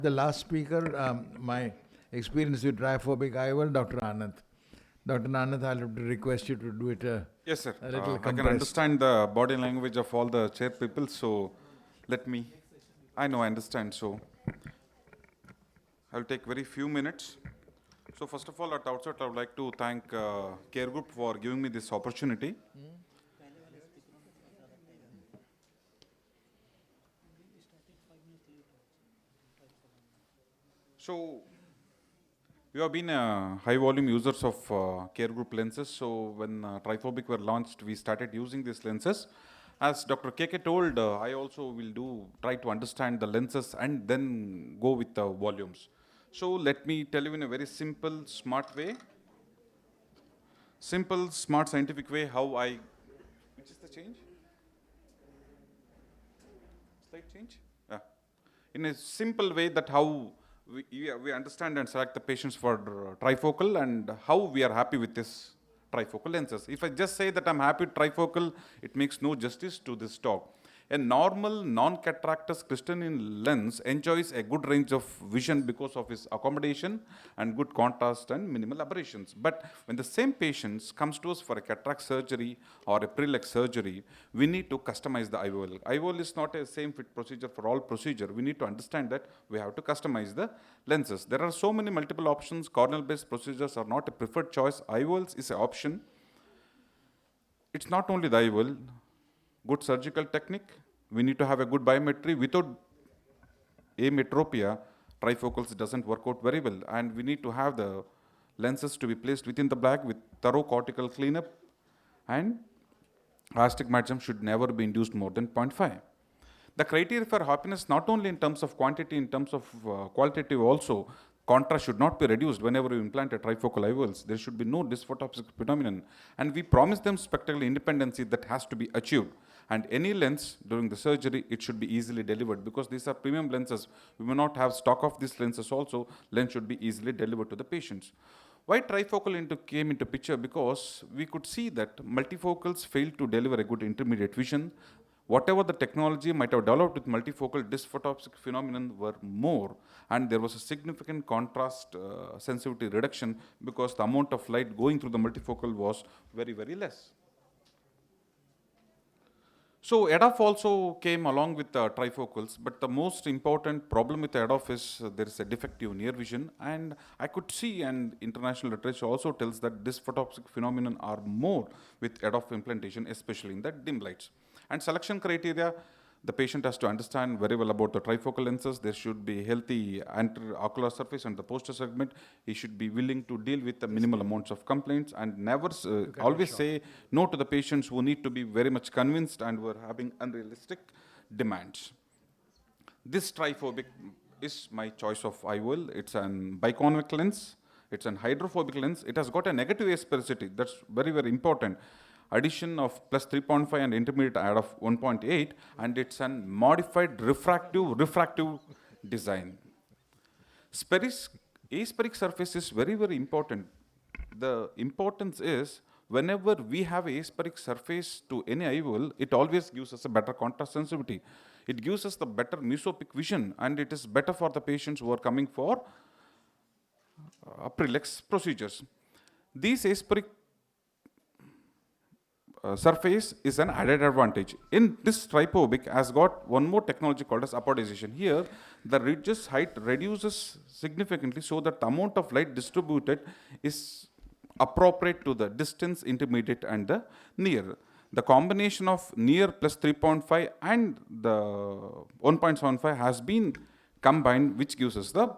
The last speaker, my experience with TriPhobic IOL, Dr. Ananth. Dr. Ananth, I'll have to request you to do it Yes, sir. a little I can compressed. understand the body language of all the chair people, so let me. I know, I understand, so I'll take very few minutes. So first of all, at outset, I would like to thank Care Group for giving me this opportunity. So we have been high volume users of Care Group lenses. So when TriPhobic were launched, we started using these lenses. As Dr. KK told, I also will try to understand the lenses and then go with the volumes. So let me tell you in a very simple, smart way, smart, scientific way how I, which is the change? Slight change? Yeah. In a simple way that how we understand and select the patients for trifocal and how we are happy with this trifocal lenses. If I just say that I'm happy with trifocal, it makes no justice to this talk. A normal non-cataractous crystalline lens enjoys a good range of vision because of its accommodation and good contrast and minimal aberrations. But when the same patient comes to us for a cataract surgery or a pre-leg surgery, we need to customize the IOL. IOL is not a same fit procedure for all procedure. We need to understand that we have to customize the lenses. There are so many multiple options. Corneal-based procedures are not a preferred choice. IOLs is an option. It's not only the IOL. Good surgical technique, we need to have a good biometry. Without ametropia, trifocals doesn't work out very well. And we need to have the lenses to be placed within the bag with thorough cortical cleanup, and astigmatism should never be induced more than 0.5. The criteria for happiness, not only in terms of quantity, in terms of qualitative also, contrast should not be reduced whenever you implant a trifocal IOLs. There should be no dysphotopsic phenomenon. And we promise them spectacle independency that has to be achieved. And any lens during the surgery, it should be easily delivered because these are premium lenses. We may not have stock of these lenses also. Lens should be easily delivered to the patients. Why trifocal came into picture? Because we could see that multifocals failed to deliver a good intermediate vision. Whatever the technology might have developed with multifocal, dysphotopsic phenomenon were more, and there was a significant contrast sensitivity reduction because the amount of light going through the multifocal was very, very less. So EDOF also came along with the trifocals, but the most important problem with EDOF is there is a defective near vision, and I could see, and international literature also tells that dysphotopsic phenomenon are more with EDOF implantation, especially in the dim lights. And selection criteria, the patient has to understand very well about the trifocal lenses. There should be healthy anterocular surface and the posterior segment. He should be willing to deal with the minimal amounts of complaints and never always say no to the patients who need to be very much convinced and were having unrealistic demands. This triphobic is my choice of IOL. It's an biconvex lens. It's an hydrophobic lens. It has got a negative asphericity. That's very, very important. Addition of plus 3.5 and intermediate add of 1.8, and it's an modified refractive design. Aspheric surface is very, very important. The importance is whenever we have aspheric surface to any IOL, it always gives us a better contrast sensitivity. It gives us the better mesopic vision, and it is better for the patients who are coming for pre-lex procedures. These aspheric surface is an added advantage. In this triphobic has got one more technology called as apodization. Here, the ridge's height reduces significantly so that the amount of light distributed is appropriate to the distance, intermediate, and the near. The combination of near plus 3.5 and the 1.75 has been combined, which gives us the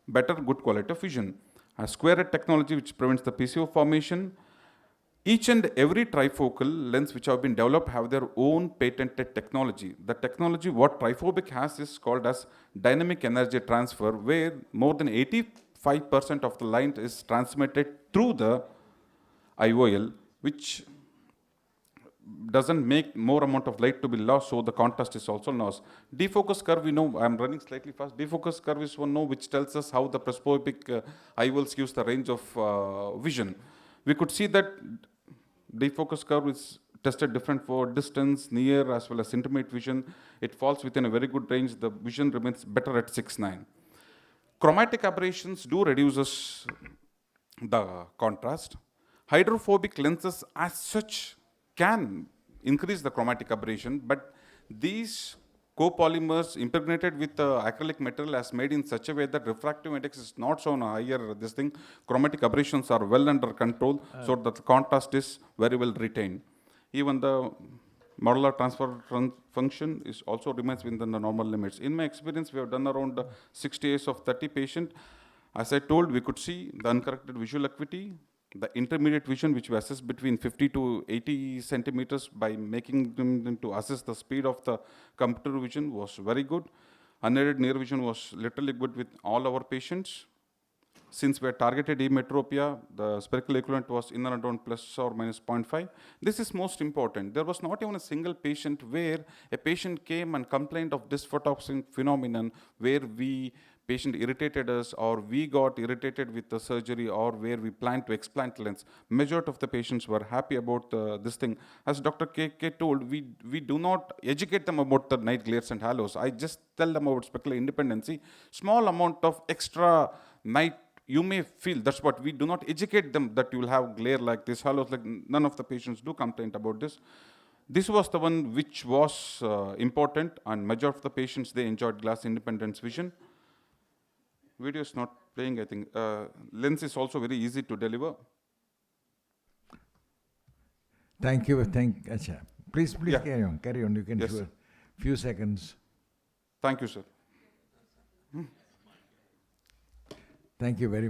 better good quality of vision. A square head technology which prevents the PCO formation. Each and every trifocal lens which have been developed have their own patented technology. The technology what triphobic has is called as dynamic energy transfer, where more than 85% of the light is transmitted through the IOL, which doesn't make more amount of light to be lost, so the contrast is also lost. Defocus curve, we know, I'm running slightly fast. Defocus curve is one which tells us how the presbyopic IOLs gives the range of vision. We could see that defocus curve is tested different for distance, near, as well as intermediate vision. It falls within a very good range. The vision remains better at 6.9. Chromatic aberrations do reduces the contrast. Hydrophobic lenses as such can increase the chromatic aberration, but these copolymers impregnated with acrylic material as made in such a way that refractive index is not shown higher. This thing, chromatic aberrations are well under control, so that the contrast is very well retained. Even the modular transfer function is also remains within the normal limits. In my experience, we have done around 60 years of 30 patient. As I told, we could see the uncorrected visual acuity, the intermediate vision, which we assess between 50 to 80 centimeters by making them to assess the speed of the computer vision, was very good. Unaided near vision was literally good with all our patients. Since we had targeted emetropia, the spherical equivalent was in and around plus or minus 0.5. This is most important. There was not even a single patient where a patient came and complained of dysphotosing phenomenon, where patient irritated us, or we got irritated with the surgery, or where we planned to explant lens. Majority of the patients were happy about this thing. As Dr. K told, we do not educate them about the night glares and halos. I just tell them about specular independency. Small amount of extra night you may feel, that's what we do not educate them that you will have glare like this, halos like. None of the patients do complain about this. This was the one which was important, and majority of the patients, they enjoyed glass independence vision. Video is not playing, I think. Lens is also very easy to deliver. Thank you. Acha. Please Yeah. carry on. You can Yes. show a few seconds. Thank you, sir. Thank you very much.